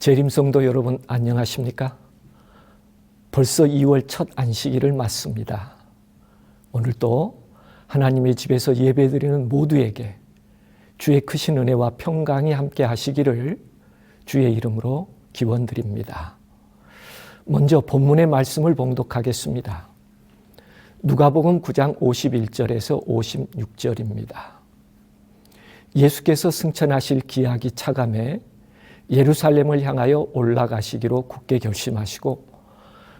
재림성도 여러분 안녕하십니까? 벌써 2월 첫 안식일을 맞습니다. 오늘도 하나님의 집에서 예배드리는 모두에게 주의 크신 은혜와 평강이 함께 하시기를 주의 이름으로 기원드립니다. 먼저 본문의 말씀을 봉독하겠습니다. 누가복음 9장 51절에서 56절입니다. 예수께서 승천하실 기약이 차감해 예루살렘을 향하여 올라가시기로 굳게 결심하시고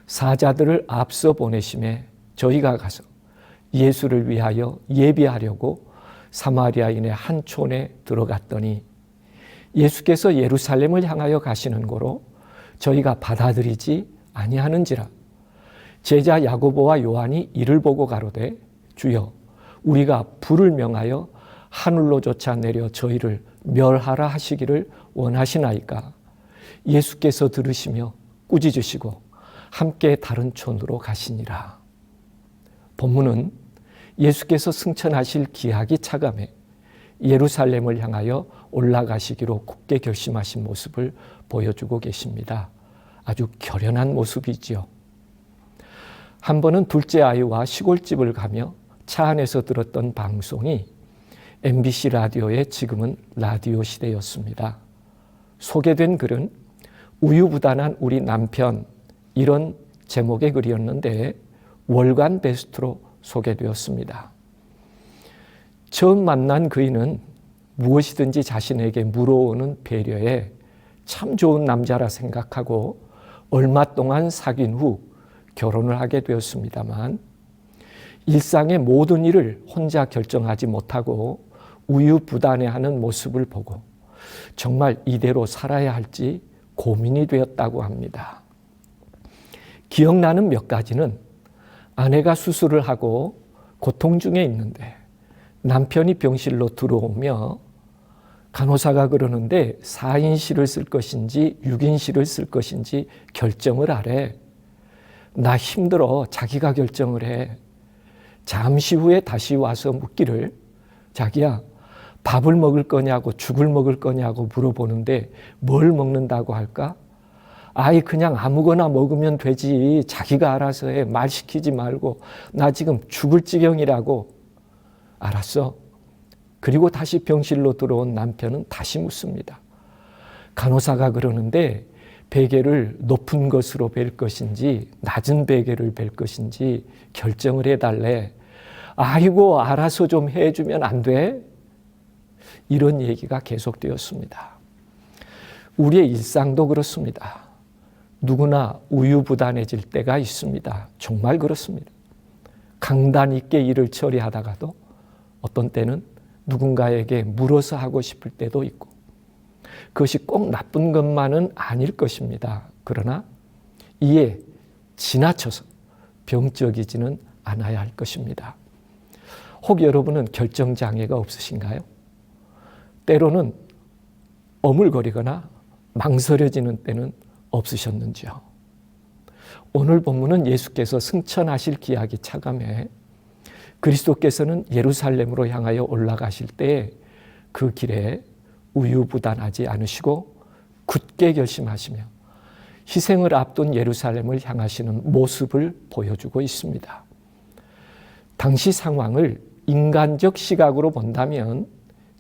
사자들을 앞서 보내심에 저희가 가서 예수를 위하여 예비하려고 사마리아인의 한 촌에 들어갔더니 예수께서 예루살렘을 향하여 가시는 고로 저희가 받아들이지 아니하는지라. 제자 야고보와 요한이 이를 보고 가로되 주여 우리가 불을 명하여 하늘로조차 내려 저희를 멸하라 하시기를 원하시나이까. 예수께서 들으시며 꾸짖으시고 함께 다른 촌으로 가시니라. 본문은 예수께서 승천하실 기약이 차감해 예루살렘을 향하여 올라가시기로 굳게 결심하신 모습을 보여주고 계십니다. 아주 결연한 모습이지요. 한 번은 둘째 아이와 시골집을 가며 차 안에서 들었던 방송이 MBC 라디오의 지금은 라디오 시대였습니다. 소개된 글은 우유부단한 우리 남편, 이런 제목의 글이었는데 월간 베스트로 소개되었습니다. 처음 만난 그이는 무엇이든지 자신에게 물어오는 배려에 참 좋은 남자라 생각하고 얼마 동안 사귄 후 결혼을 하게 되었습니다만 일상의 모든 일을 혼자 결정하지 못하고 우유부단해하는 모습을 보고 정말 이대로 살아야 할지 고민이 되었다고 합니다. 기억나는 몇 가지는 아내가 수술을 하고 고통 중에 있는데 남편이 병실로 들어오며 간호사가 그러는데 4인실을 쓸 것인지 6인실을 쓸 것인지 결정을 하래. 나 힘들어. 자기가 결정을 해. 잠시 후에 다시 와서 묻기를 자기야 밥을 먹을 거냐고 죽을 먹을 거냐고 물어보는데 뭘 먹는다고 할까? 아이 그냥 아무거나 먹으면 되지. 자기가 알아서 해. 말 시키지 말고. 나 지금 죽을 지경이라고. 알았어. 그리고 다시 병실로 들어온 남편은 다시 묻습니다. 간호사가 그러는데 베개를 높은 것으로 벨 것인지 낮은 베개를 벨 것인지 결정을 해달래. 아이고 알아서 좀 해주면 안 돼? 이런 얘기가 계속되었습니다. 우리의 일상도 그렇습니다. 누구나 우유부단해질 때가 있습니다. 정말 그렇습니다. 강단 있게 일을 처리하다가도 어떤 때는 누군가에게 물어서 하고 싶을 때도 있고 그것이 꼭 나쁜 것만은 아닐 것입니다. 그러나 이에 지나쳐서 병적이지는 않아야 할 것입니다. 혹 여러분은 결정장애가 없으신가요? 때로는 어물거리거나 망설여지는 때는 없으셨는지요? 오늘 본문은 예수께서 승천하실 기약이 차감해 그리스도께서는 예루살렘으로 향하여 올라가실 때 그 길에 우유부단하지 않으시고 굳게 결심하시며 희생을 앞둔 예루살렘을 향하시는 모습을 보여주고 있습니다. 당시 상황을 인간적 시각으로 본다면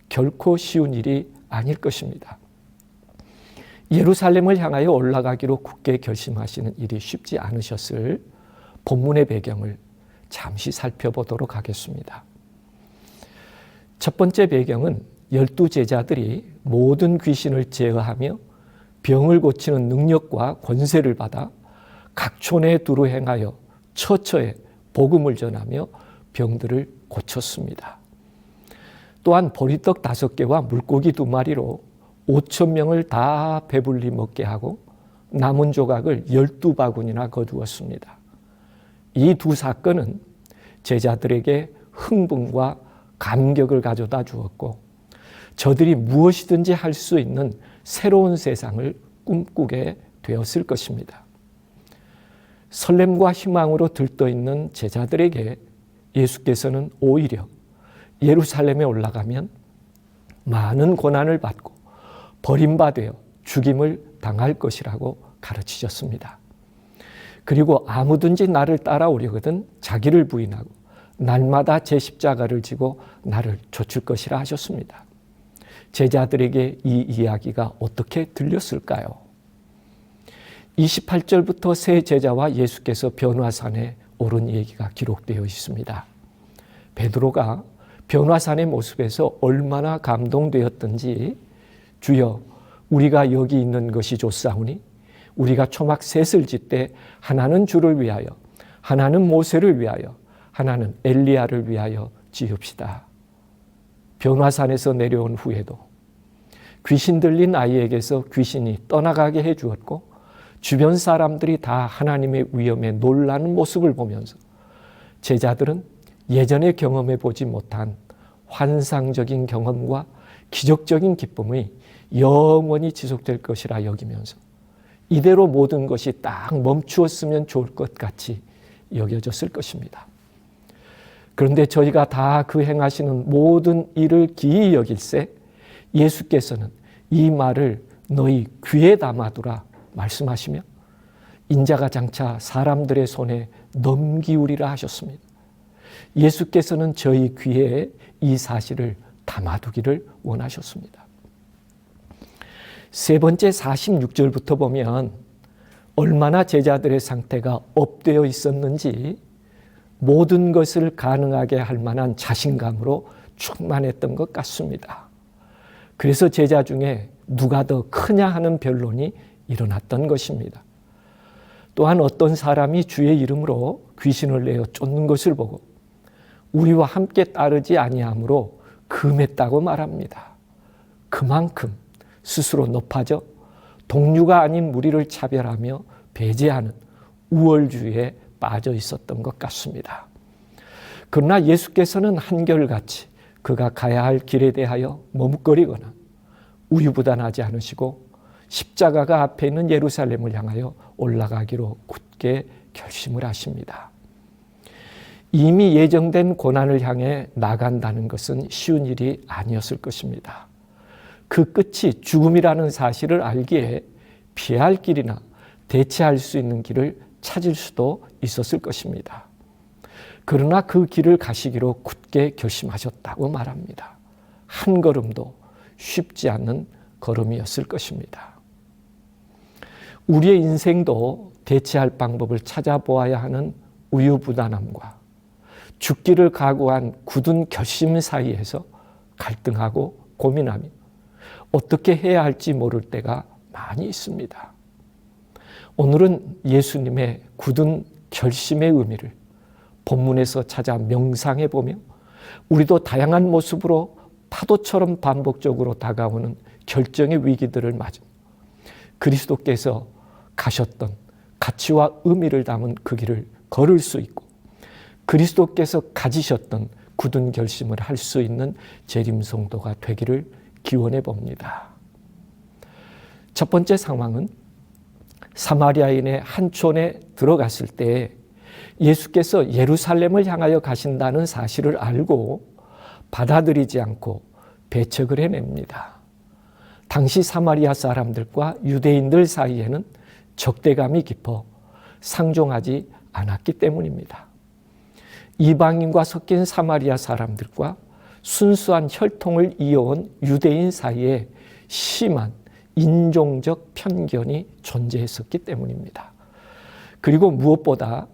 결코 쉬운 일이 아닐 것입니다. 예루살렘을 향하여 올라가기로 굳게 결심하시는 일이 쉽지 않으셨을 본문의 배경을 잠시 살펴보도록 하겠습니다. 첫 번째 배경은 12제자들이 모든 귀신을 제어하며 병을 고치는 능력과 권세를 받아 각 촌에 두루 행하여 처처에 복음을 전하며 병들을 고쳤습니다. 또한 보리떡 5개와 물고기 2마리로 5,000명을 다 배불리 먹게 하고 남은 조각을 12바구니나 거두었습니다. 이 두 사건은 제자들에게 흥분과 감격을 가져다 주었고 저들이 무엇이든지 할 수 있는 새로운 세상을 꿈꾸게 되었을 것입니다. 설렘과 희망으로 들떠있는 제자들에게 예수께서는 오히려 예루살렘에 올라가면 많은 고난을 받고 버림받아 죽임을 당할 것이라고 가르치셨습니다. 그리고 아무든지 나를 따라오려거든 자기를 부인하고 날마다 제 십자가를 지고 나를 좇을 것이라 하셨습니다. 제자들에게 이 이야기가 어떻게 들렸을까요? 28절부터 세 제자와 예수께서 변화산에 오른 얘기가 기록되어 있습니다. 베드로가 변화산의 모습에서 얼마나 감동되었던지 주여 우리가 여기 있는 것이 좋사오니 우리가 초막 셋을 짓되 하나는 주를 위하여 하나는 모세를 위하여 하나는 엘리야를 위하여 지읍시다. 변화산에서 내려온 후에도 귀신 들린 아이에게서 귀신이 떠나가게 해주었고 주변 사람들이 다 하나님의 위엄에 놀라는 모습을 보면서 제자들은 예전에 경험해 보지 못한 환상적인 경험과 기적적인 기쁨이 영원히 지속될 것이라 여기면서 이대로 모든 것이 딱 멈추었으면 좋을 것 같이 여겨졌을 것입니다. 그런데 저희가 다 그 행하시는 모든 일을 기이 여길세 예수께서는 이 말을 너희 귀에 담아두라 말씀하시며 인자가 장차 사람들의 손에 넘기우리라 하셨습니다. 예수께서는 저희 귀에 이 사실을 담아두기를 원하셨습니다. 세 번째 46절부터 보면 얼마나 제자들의 상태가 업되어 있었는지 모든 것을 가능하게 할 만한 자신감으로 충만했던 것 같습니다. 그래서 제자 중에 누가 더 크냐 하는 변론이 일어났던 것입니다. 또한 어떤 사람이 주의 이름으로 귀신을 내어 쫓는 것을 보고 우리와 함께 따르지 아니하므로 금했다고 말합니다. 그만큼 스스로 높아져 동류가 아닌 무리를 차별하며 배제하는 우월주의에 빠져 있었던 것 같습니다. 그러나 예수께서는 한결같이 그가 가야 할 길에 대하여 머뭇거리거나 우유부단하지 않으시고 십자가가 앞에 있는 예루살렘을 향하여 올라가기로 굳게 결심을 하십니다. 이미 예정된 고난을 향해 나간다는 것은 쉬운 일이 아니었을 것입니다. 그 끝이 죽음이라는 사실을 알기에 피할 길이나 대체할 수 있는 길을 찾을 수도 있었을 것입니다. 그러나 그 길을 가시기로 굳게 결심하셨다고 말합니다. 한 걸음도 쉽지 않는 걸음이었을 것입니다. 우리의 인생도 대체할 방법을 찾아보아야 하는 우유부단함과 죽기를 각오한 굳은 결심 사이에서 갈등하고 고민하며 어떻게 해야 할지 모를 때가 많이 있습니다. 오늘은 예수님의 굳은 결심의 의미를 본문에서 찾아 명상해 보며 우리도 다양한 모습으로 파도처럼 반복적으로 다가오는 결정의 위기들을 맞으며 그리스도께서 가셨던 가치와 의미를 담은 그 길을 걸을 수 있고 그리스도께서 가지셨던 굳은 결심을 할 수 있는 재림성도가 되기를 기원해 봅니다. 첫 번째 상황은 사마리아인의 한 촌에 들어갔을 때 예수께서 예루살렘을 향하여 가신다는 사실을 알고 받아들이지 않고 배척을 해냅니다. 당시 사마리아 사람들과 유대인들 사이에는 적대감이 깊어 상종하지 않았기 때문입니다. 이방인과 섞인 사마리아 사람들과 순수한 혈통을 이어온 유대인 사이에 심한 인종적 편견이 존재했었기 때문입니다. 그리고 무엇보다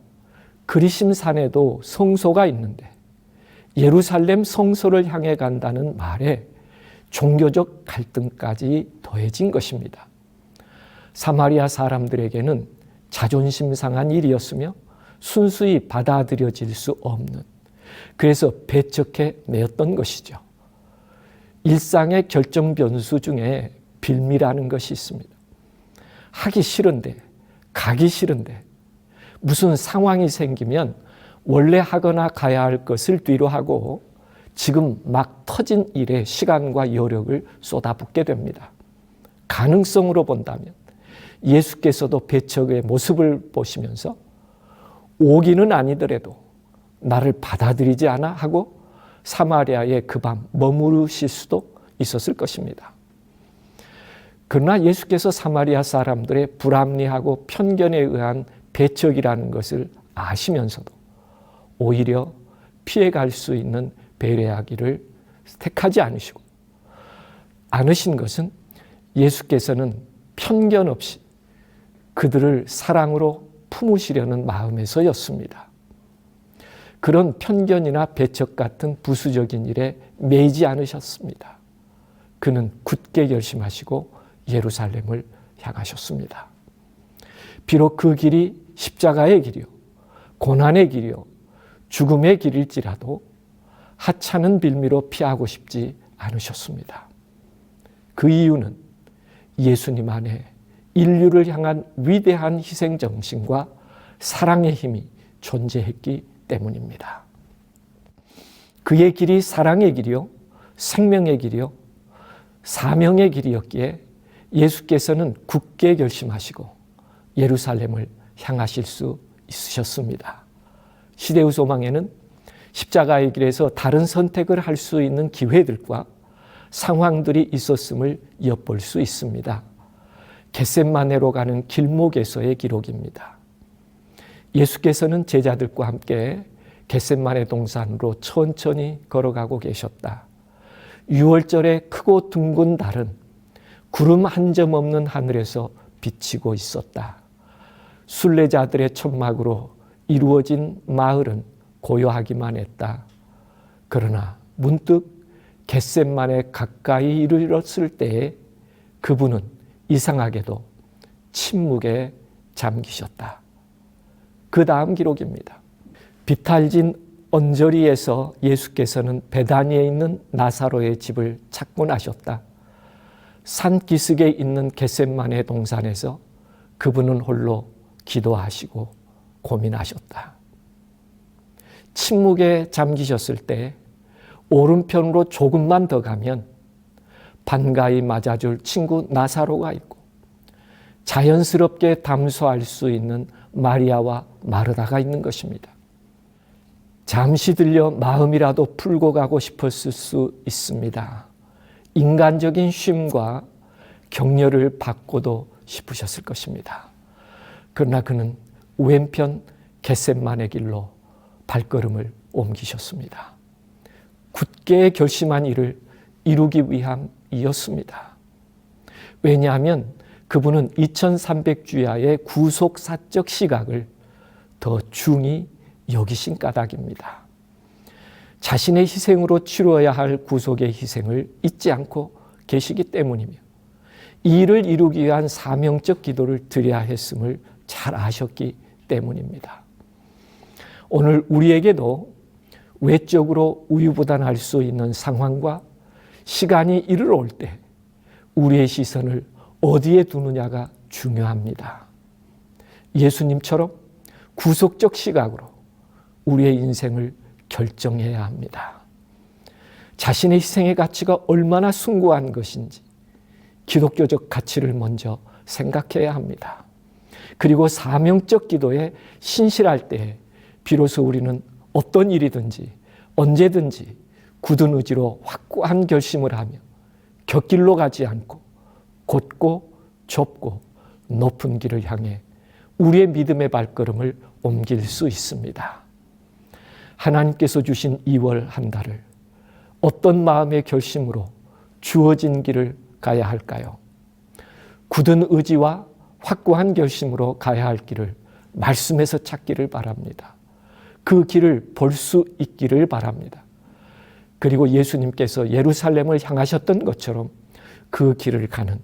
그리심산에도 성소가 있는데 예루살렘 성소를 향해 간다는 말에 종교적 갈등까지 더해진 것입니다. 사마리아 사람들에게는 자존심 상한 일이었으며 순수히 받아들여질 수 없는, 그래서 배척해 내었던 것이죠. 일상의 결정 변수 중에 빌미라는 것이 있습니다. 하기 싫은데, 가기 싫은데 무슨 상황이 생기면 원래 하거나 가야 할 것을 뒤로 하고 지금 막 터진 일에 시간과 여력을 쏟아붓게 됩니다. 가능성으로 본다면 예수께서도 배척의 모습을 보시면서 오기는 아니더라도 나를 받아들이지 않아 하고 사마리아에 그 밤 머무르실 수도 있었을 것입니다. 그러나 예수께서 사마리아 사람들의 불합리하고 편견에 의한 배척이라는 것을 아시면서도 오히려 피해갈 수 있는 배려하기를 택하지 않으신 것은 예수께서는 편견 없이 그들을 사랑으로 품으시려는 마음에서였습니다. 그런 편견이나 배척 같은 부수적인 일에 매이지 않으셨습니다. 그는 굳게 결심하시고 예루살렘을 향하셨습니다. 비록 그 길이 십자가의 길이요, 고난의 길이요, 죽음의 길일지라도 하찮은 빌미로 피하고 싶지 않으셨습니다. 그 이유는 예수님 안에 인류를 향한 위대한 희생 정신과 사랑의 힘이 존재했기 때문입니다. 그의 길이 사랑의 길이요, 생명의 길이요, 사명의 길이었기에 예수께서는 굳게 결심하시고 예루살렘을 향하실 수 있으셨습니다. 시대의 소망에는 십자가의 길에서 다른 선택을 할 수 있는 기회들과 상황들이 있었음을 엿볼 수 있습니다. 겟셋마네로 가는 길목에서의 기록입니다. 예수께서는 제자들과 함께 겟셋마네 동산으로 천천히 걸어가고 계셨다. 6월절에 크고 둥근 달은 구름 한 점 없는 하늘에서 비치고 있었다. 순례자들의 천막으로 이루어진 마을은 고요하기만 했다. 그러나 문득 겟셋마네 가까이 이르렀을 때에 그분은 이상하게도 침묵에 잠기셨다. 그 다음 기록입니다. 비탈진 언저리에서 예수께서는 베다니에 있는 나사로의 집을 찾고 나셨다. 산 기슭에 있는 겟셋마네 동산에서 그분은 홀로 기도하시고 고민하셨다. 침묵에 잠기셨을 때 오른편으로 조금만 더 가면 반가이 맞아줄 친구 나사로가 있고 자연스럽게 담소할 수 있는 마리아와 마르다가 있는 것입니다. 잠시 들려 마음이라도 풀고 가고 싶었을 수 있습니다. 인간적인 쉼과 격려를 받고도 싶으셨을 것입니다. 그러나 그는 왼편 겟셋마네 길로 발걸음을 옮기셨습니다. 굳게 결심한 일을 이루기 위함이었습니다. 왜냐하면 그분은 2300주야의 구속사적 시각을 더 중히 여기신 까닭입니다. 자신의 희생으로 치루어야 할 구속의 희생을 잊지 않고 계시기 때문이며 이 일을 이루기 위한 사명적 기도를 드려야 했음을 잘 아셨기 때문입니다. 오늘 우리에게도 외적으로 우유부단할 수 있는 상황과 시간이 이르러 올 때 우리의 시선을 어디에 두느냐가 중요합니다. 예수님처럼 구속적 시각으로 우리의 인생을 결정해야 합니다. 자신의 희생의 가치가 얼마나 숭고한 것인지 기독교적 가치를 먼저 생각해야 합니다. 그리고 사명적 기도에 신실할 때 비로소 우리는 어떤 일이든지 언제든지 굳은 의지로 확고한 결심을 하며 곁길로 가지 않고 곧고 좁고 높은 길을 향해 우리의 믿음의 발걸음을 옮길 수 있습니다. 하나님께서 주신 2월 한 달을 어떤 마음의 결심으로 주어진 길을 가야 할까요? 굳은 의지와 확고한 결심으로 가야 할 길을 말씀에서 찾기를 바랍니다. 그 길을 볼 수 있기를 바랍니다. 그리고 예수님께서 예루살렘을 향하셨던 것처럼 그 길을 가는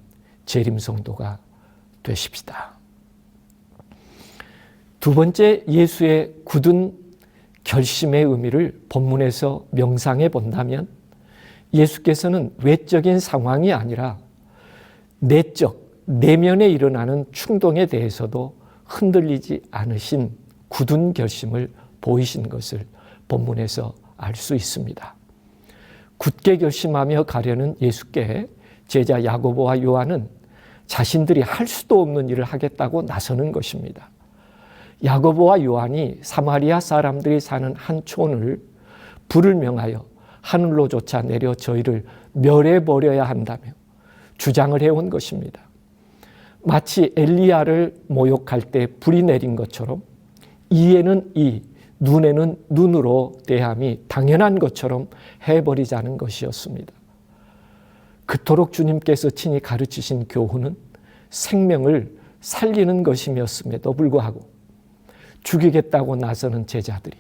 재림성도가 되십시다. 두 번째, 예수의 굳은 결심의 의미를 본문에서 명상해 본다면 예수께서는 외적인 상황이 아니라 내적, 내면에 일어나는 충동에 대해서도 흔들리지 않으신 굳은 결심을 보이신 것을 본문에서 알 수 있습니다. 굳게 결심하며 가려는 예수께 제자 야고보와 요한은 자신들이 할 수도 없는 일을 하겠다고 나서는 것입니다. 야고보와 요한이 사마리아 사람들이 사는 한 촌을 불을 명하여 하늘로 쫓아내려 저희를 멸해버려야 한다며 주장을 해온 것입니다. 마치 엘리야를 모욕할 때 불이 내린 것처럼 이에는 이, 눈에는 눈으로 대함이 당연한 것처럼 해버리자는 것이었습니다. 그토록 주님께서 친히 가르치신 교훈은 생명을 살리는 것임이었음에도 불구하고 죽이겠다고 나서는 제자들이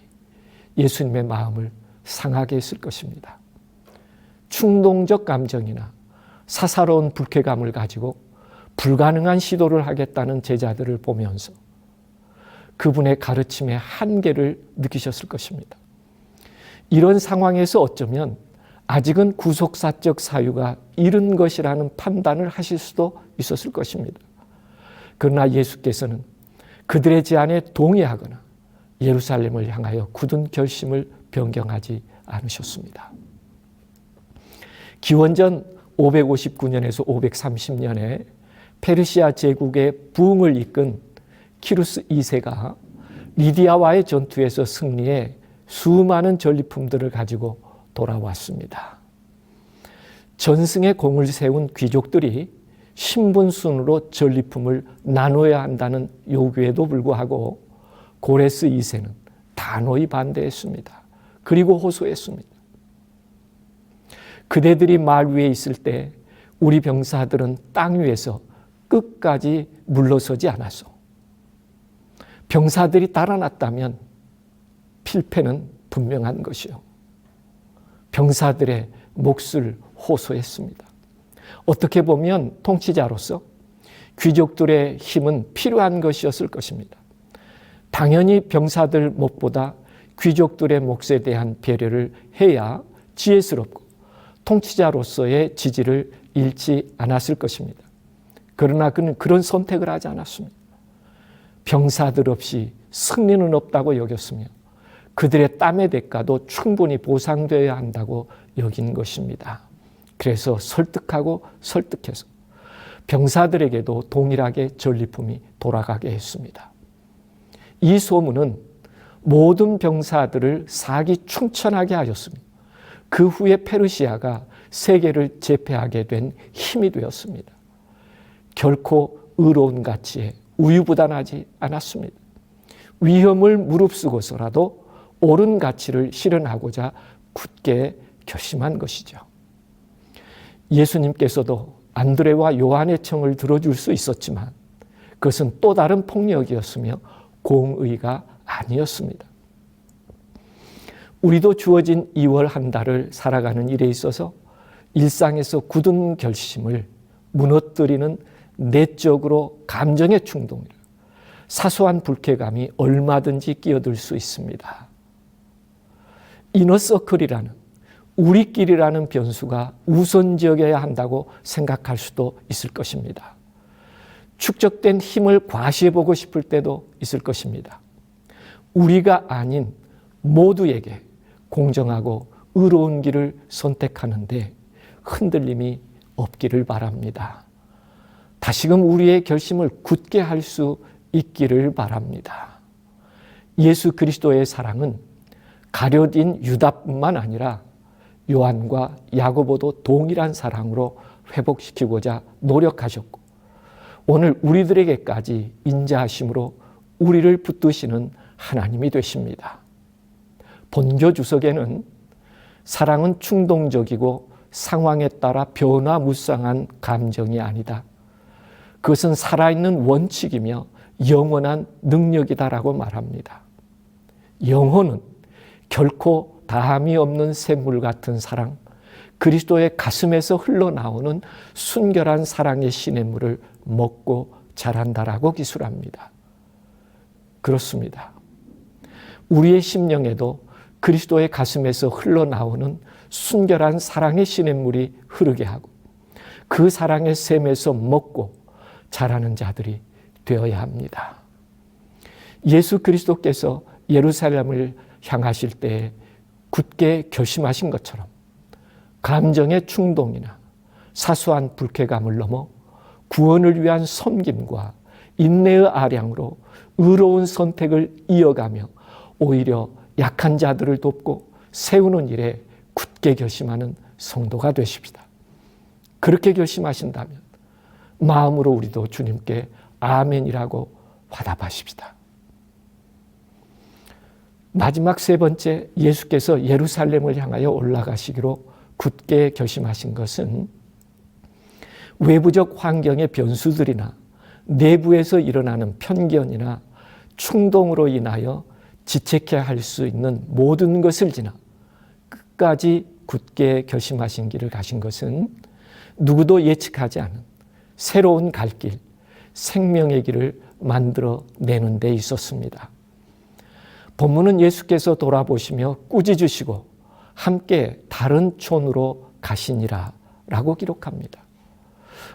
예수님의 마음을 상하게 했을 것입니다. 충동적 감정이나 사사로운 불쾌감을 가지고 불가능한 시도를 하겠다는 제자들을 보면서 그분의 가르침의 한계를 느끼셨을 것입니다. 이런 상황에서 어쩌면 아직은 구속사적 사유가 이른 것이라는 판단을 하실 수도 있었을 것입니다. 그러나 예수께서는 그들의 제안에 동의하거나 예루살렘을 향하여 굳은 결심을 변경하지 않으셨습니다. 기원전 559년에서 530년에 페르시아 제국의 부흥을 이끈 키루스 2세가 리디아와의 전투에서 승리해 수많은 전리품들을 가지고 돌아왔습니다. 전승의 공을 세운 귀족들이 신분순으로 전리품을 나눠야 한다는 요구에도 불구하고 고레스 2세는 단호히 반대했습니다. 그리고 호소했습니다. 그대들이 말 위에 있을 때 우리 병사들은 땅 위에서 끝까지 물러서지 않았소. 병사들이 달아났다면 필패는 분명한 것이요. 병사들의 몫을 호소했습니다. 어떻게 보면 통치자로서 귀족들의 힘은 필요한 것이었을 것입니다. 당연히 병사들 몫보다 귀족들의 몫에 대한 배려를 해야 지혜스럽고 통치자로서의 지지를 잃지 않았을 것입니다. 그러나 그는 그런 선택을 하지 않았습니다. 병사들 없이 승리는 없다고 여겼으며 그들의 땀의 대가도 충분히 보상되어야 한다고 여긴 것입니다. 그래서 설득하고 설득해서 병사들에게도 동일하게 전리품이 돌아가게 했습니다. 이 소문은 모든 병사들을 사기충천하게 하였으며 그 후에 페르시아가 세계를 제패하게 된 힘이 되었습니다. 결코 의로운 가치에 우유부단하지 않았습니다. 위험을 무릅쓰고서라도 옳은 가치를 실현하고자 굳게 결심한 것이죠. 예수님께서도 안드레와 요한의 청을 들어줄 수 있었지만 그것은 또 다른 폭력이었으며 공의가 아니었습니다. 우리도 주어진 2월 한 달을 살아가는 일에 있어서 일상에서 굳은 결심을 무너뜨리는 내적으로 감정의 충동이라 사소한 불쾌감이 얼마든지 끼어들 수 있습니다. 이너서클이라는 우리끼리라는 변수가 우선적이어야 한다고 생각할 수도 있을 것입니다. 축적된 힘을 과시해보고 싶을 때도 있을 것입니다. 우리가 아닌 모두에게 공정하고 의로운 길을 선택하는데 흔들림이 없기를 바랍니다. 다시금 우리의 결심을 굳게 할 수 있기를 바랍니다. 예수 그리스도의 사랑은 가룟 유다뿐만 아니라 요한과 야고보도 동일한 사랑으로 회복시키고자 노력하셨고 오늘 우리들에게까지 인자하심으로 우리를 붙드시는 하나님이 되십니다. 본교 주석에는 사랑은 충동적이고 상황에 따라 변화무쌍한 감정이 아니다. 그것은 살아있는 원칙이며 영원한 능력이다라고 말합니다. 영혼은 결코 다함이 없는 샘물 같은 사랑, 그리스도의 가슴에서 흘러나오는 순결한 사랑의 시냇물을 먹고 자란다라고 기술합니다. 그렇습니다. 우리의 심령에도 그리스도의 가슴에서 흘러나오는 순결한 사랑의 시냇물이 흐르게 하고 그 사랑의 샘에서 먹고 자라는 자들이 되어야 합니다. 예수 그리스도께서 예루살렘을 향하실 때 굳게 결심하신 것처럼 감정의 충동이나 사소한 불쾌감을 넘어 구원을 위한 섬김과 인내의 아량으로 의로운 선택을 이어가며 오히려 약한 자들을 돕고 세우는 일에 굳게 결심하는 성도가 되십시다. 그렇게 결심하신다면 마음으로 우리도 주님께 아멘이라고 화답하십시다. 마지막 세 번째, 예수께서 예루살렘을 향하여 올라가시기로 굳게 결심하신 것은 외부적 환경의 변수들이나 내부에서 일어나는 편견이나 충동으로 인하여 지체케 할 수 있는 모든 것을 지나 끝까지 굳게 결심하신 길을 가신 것은 누구도 예측하지 않은 새로운 갈 길, 생명의 길을 만들어내는 데 있었습니다. 본문은 예수께서 돌아보시며 꾸짖으시고 함께 다른 촌으로 가시니라 라고 기록합니다.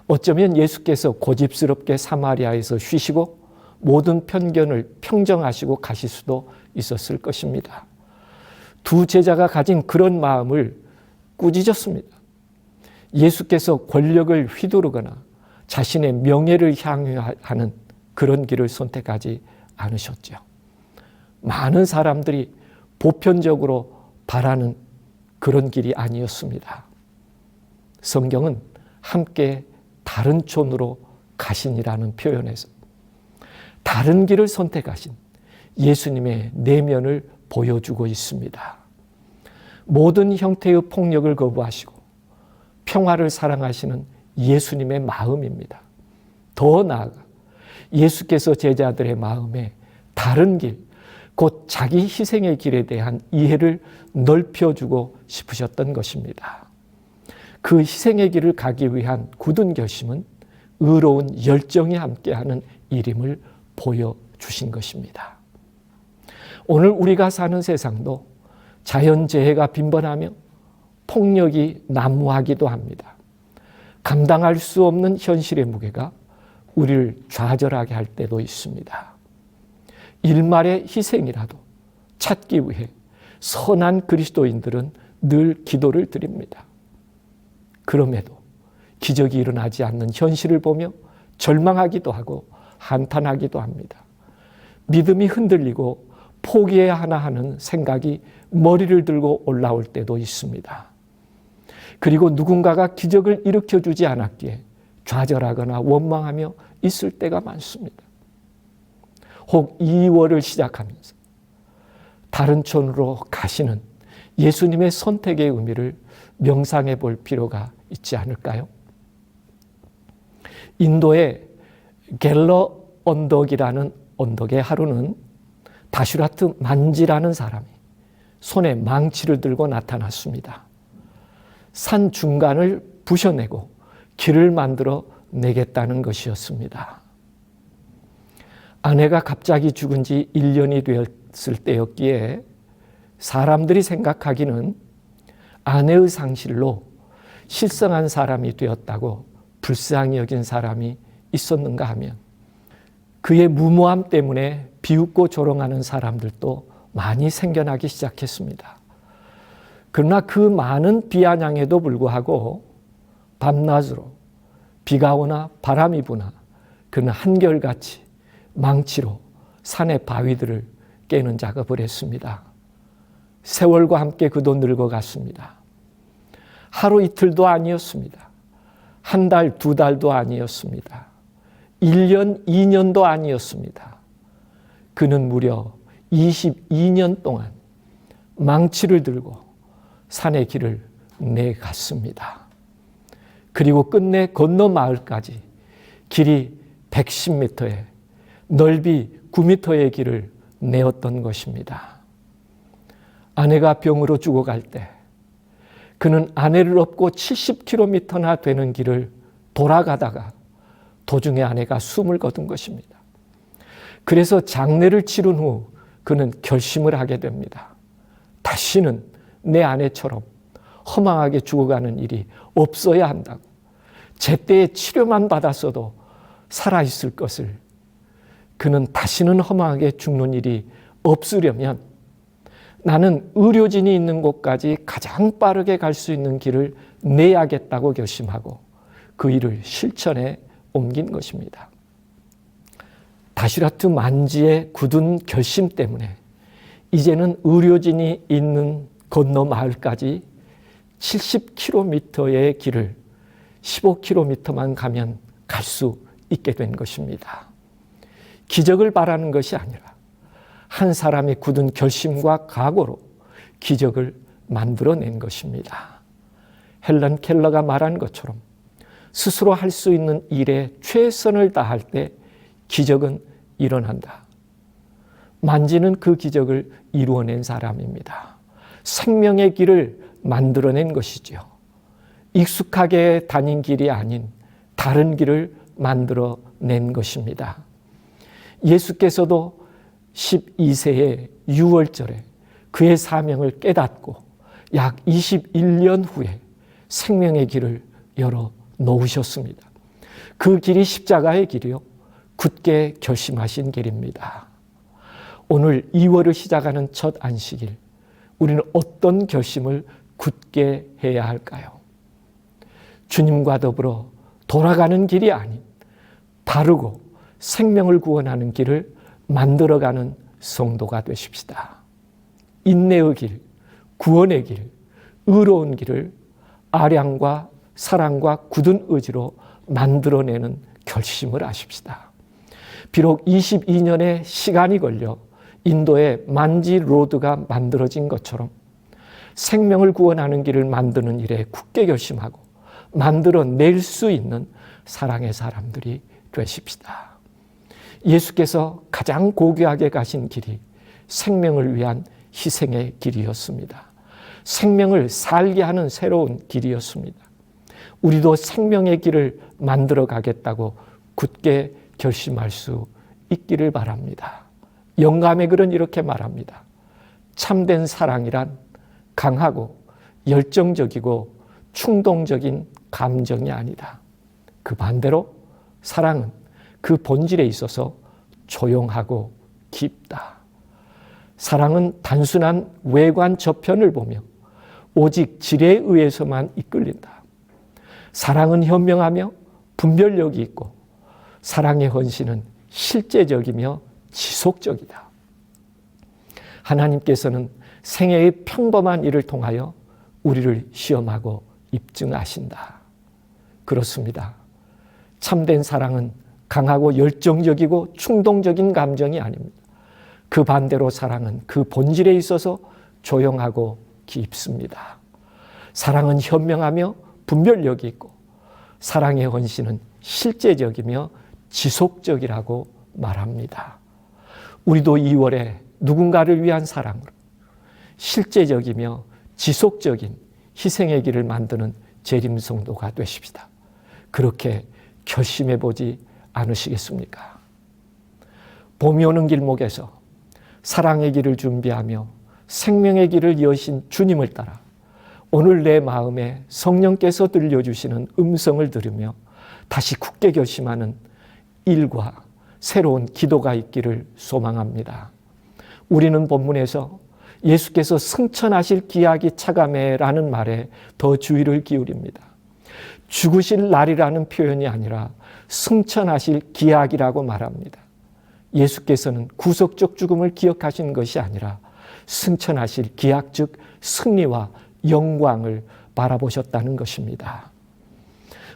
어쩌면 예수께서 고집스럽게 사마리아에서 쉬시고 모든 편견을 평정하시고 가실 수도 있었을 것입니다. 두 제자가 가진 그런 마음을 꾸짖었습니다. 예수께서 권력을 휘두르거나 자신의 명예를 향유하는 그런 길을 선택하지 않으셨죠. 많은 사람들이 보편적으로 바라는 그런 길이 아니었습니다. 성경은 함께 다른 촌으로 가시니라는 표현에서 다른 길을 선택하신 예수님의 내면을 보여주고 있습니다. 모든 형태의 폭력을 거부하시고 평화를 사랑하시는 예수님의 마음입니다. 더 나아가 예수께서 제자들의 마음에 다른 길, 곧 자기 희생의 길에 대한 이해를 넓혀주고 싶으셨던 것입니다. 그 희생의 길을 가기 위한 굳은 결심은 의로운 열정이 함께하는 일임을 보여주신 것입니다. 오늘 우리가 사는 세상도 자연재해가 빈번하며 폭력이 난무하기도 합니다. 감당할 수 없는 현실의 무게가 우리를 좌절하게 할 때도 있습니다. 일말의 희생이라도 찾기 위해 선한 그리스도인들은 늘 기도를 드립니다. 그럼에도 기적이 일어나지 않는 현실을 보며 절망하기도 하고 한탄하기도 합니다. 믿음이 흔들리고 포기해야 하나 하는 생각이 머리를 들고 올라올 때도 있습니다. 그리고 누군가가 기적을 일으켜주지 않았기에 좌절하거나 원망하며 있을 때가 많습니다. 혹 이월을 시작하면서 다른 촌으로 가시는 예수님의 선택의 의미를 명상해 볼 필요가 있지 않을까요? 인도의 갤러 언덕이라는 언덕의 하루는 다슈라트 만지라는 사람이 손에 망치를 들고 나타났습니다. 산 중간을 부셔내고 길을 만들어 내겠다는 것이었습니다. 아내가 갑자기 죽은 지 1년이 되었을 때였기에 사람들이 생각하기는 아내의 상실로 실성한 사람이 되었다고 불쌍히 여긴 사람이 있었는가 하면 그의 무모함 때문에 비웃고 조롱하는 사람들도 많이 생겨나기 시작했습니다. 그러나 그 많은 비아냥에도 불구하고 밤낮으로 비가 오나 바람이 부나 그는 한결같이 망치로 산의 바위들을 깨는 작업을 했습니다. 세월과 함께 그도 늙어갔습니다. 하루 이틀도 아니었습니다. 한 달, 두 달도 아니었습니다. 1년, 2년도 아니었습니다. 그는 무려 22년 동안 망치를 들고 산의 길을 내갔습니다. 그리고 끝내 건너 마을까지 길이 110m에 넓이 9m의 길을 내었던 것입니다. 아내가 병으로 죽어갈 때 그는 아내를 업고 70km나 되는 길을 돌아가다가 도중에 아내가 숨을 거둔 것입니다. 그래서 장례를 치른 후 그는 결심을 하게 됩니다. 다시는 내 아내처럼 허망하게 죽어가는 일이 없어야 한다고. 제때에 치료만 받았어도 살아있을 것을. 그는 다시는 허망하게 죽는 일이 없으려면 나는 의료진이 있는 곳까지 가장 빠르게 갈 수 있는 길을 내야겠다고 결심하고 그 일을 실천에 옮긴 것입니다. 다슈라트 만지의 굳은 결심 때문에 이제는 의료진이 있는 건너 마을까지 70km의 길을 15km만 가면 갈 수 있게 된 것입니다. 기적을 바라는 것이 아니라 한 사람의 굳은 결심과 각오로 기적을 만들어낸 것입니다. 헬런 켈러가 말한 것처럼 스스로 할 수 있는 일에 최선을 다할 때 기적은 일어난다. 만지는 그 기적을 이루어낸 사람입니다. 생명의 길을 만들어낸 것이죠. 익숙하게 다닌 길이 아닌 다른 길을 만들어낸 것입니다. 예수께서도 12세의 6월절에 그의 사명을 깨닫고 약 21년 후에 생명의 길을 열어 놓으셨습니다. 그 길이 십자가의 길이요, 굳게 결심하신 길입니다. 오늘 2월을 시작하는 첫 안식일, 우리는 어떤 결심을 굳게 해야 할까요? 주님과 더불어 돌아가는 길이 아닌 바르고 생명을 구원하는 길을 만들어가는 성도가 되십시다. 인내의 길, 구원의 길, 의로운 길을 아량과 사랑과 굳은 의지로 만들어내는 결심을 하십시다. 비록 22년의 시간이 걸려 인도의 만지 로드가 만들어진 것처럼 생명을 구원하는 길을 만드는 일에 굳게 결심하고 만들어낼 수 있는 사랑의 사람들이 되십시다. 예수께서 가장 고귀하게 가신 길이 생명을 위한 희생의 길이었습니다. 생명을 살게 하는 새로운 길이었습니다. 우리도 생명의 길을 만들어 가겠다고 굳게 결심할 수 있기를 바랍니다. 영감의 글은 이렇게 말합니다. 참된 사랑이란 강하고 열정적이고 충동적인 감정이 아니다. 그 반대로 사랑은 그 본질에 있어서 조용하고 깊다. 사랑은 단순한 외관 저편을 보며 오직 질에 의해서만 이끌린다. 사랑은 현명하며 분별력이 있고 사랑의 헌신은 실제적이며 지속적이다. 하나님께서는 생애의 평범한 일을 통하여 우리를 시험하고 입증하신다. 그렇습니다. 참된 사랑은 강하고 열정적이고 충동적인 감정이 아닙니다. 그 반대로 사랑은 그 본질에 있어서 조용하고 깊습니다. 사랑은 현명하며 분별력이 있고 사랑의 헌신은 실제적이며 지속적이라고 말합니다. 우리도 2월에 누군가를 위한 사랑으로 실제적이며 지속적인 희생의 길을 만드는 재림성도가 되십시다. 그렇게 결심해 보지 않으시겠습니까? 봄이 오는 길목에서 사랑의 길을 준비하며 생명의 길을 여신 주님을 따라 오늘 내 마음에 성령께서 들려주시는 음성을 들으며 다시 굳게 결심하는 일과 새로운 기도가 있기를 소망합니다. 우리는 본문에서 예수께서 승천하실 기약이 차감해라는 말에 더 주의를 기울입니다. 죽으실 날이라는 표현이 아니라 승천하실 기약이라고 말합니다. 예수께서는 구속적 죽음을 기억하신 것이 아니라 승천하실 기약, 즉 승리와 영광을 바라보셨다는 것입니다.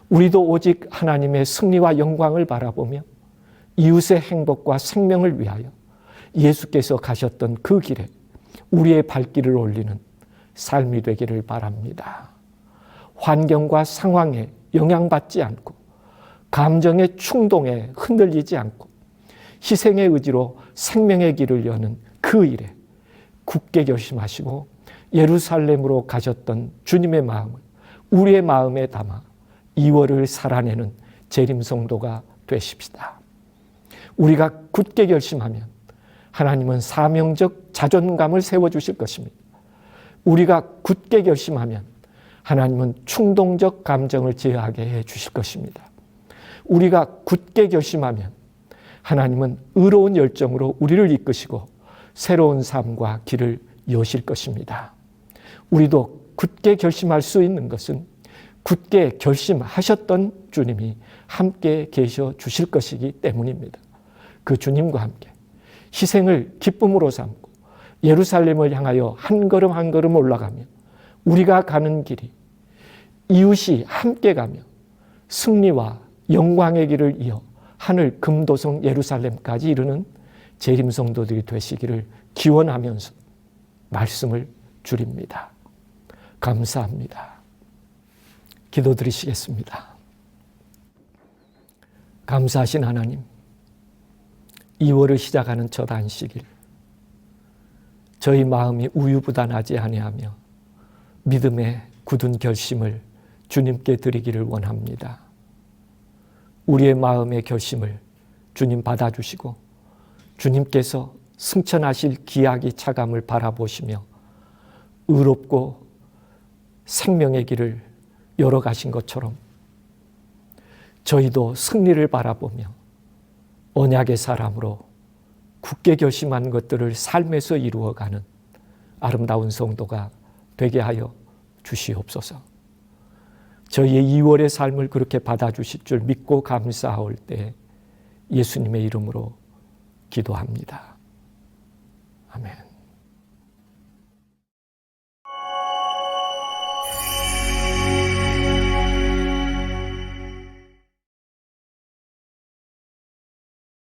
우리도 오직 하나님의 승리와 영광을 바라보며 이웃의 행복과 생명을 위하여 예수께서 가셨던 그 길에 우리의 발길을 올리는 삶이 되기를 바랍니다. 환경과 상황에 영향받지 않고 감정의 충동에 흔들리지 않고 희생의 의지로 생명의 길을 여는 그 일에 굳게 결심하시고 예루살렘으로 가셨던 주님의 마음을 우리의 마음에 담아 2월을 살아내는 재림성도가 되십시다. 우리가 굳게 결심하면 하나님은 사명적 자존감을 세워주실 것입니다. 우리가 굳게 결심하면 하나님은 충동적 감정을 제어하게 해 주실 것입니다. 우리가 굳게 결심하면 하나님은 의로운 열정으로 우리를 이끄시고 새로운 삶과 길을 여실 것입니다. 우리도 굳게 결심할 수 있는 것은 굳게 결심하셨던 주님이 함께 계셔 주실 것이기 때문입니다. 그 주님과 함께 희생을 기쁨으로 삼고 예루살렘을 향하여 한 걸음 한 걸음 올라가며 우리가 가는 길이 이웃이 함께 가며 승리와 영광의 길을 이어 하늘 금도성 예루살렘까지 이르는 재림 성도들이 되시기를 기원하면서 말씀을 줄입니다. 감사합니다. 기도드리시겠습니다. 감사하신 하나님, 2월을 시작하는 첫 안식일, 저희 마음이 우유부단하지 아니하며 믿음의 굳은 결심을 주님께 드리기를 원합니다. 우리의 마음의 결심을 주님 받아주시고 주님께서 승천하실 기약이 차감을 바라보시며 의롭고 생명의 길을 열어가신 것처럼 저희도 승리를 바라보며 언약의 사람으로 굳게 결심한 것들을 삶에서 이루어가는 아름다운 성도가 되게 하여 주시옵소서. 저희의 2월의 삶을 그렇게 받아주실 줄 믿고 감사할 때 예수님의 이름으로 기도합니다. 아멘.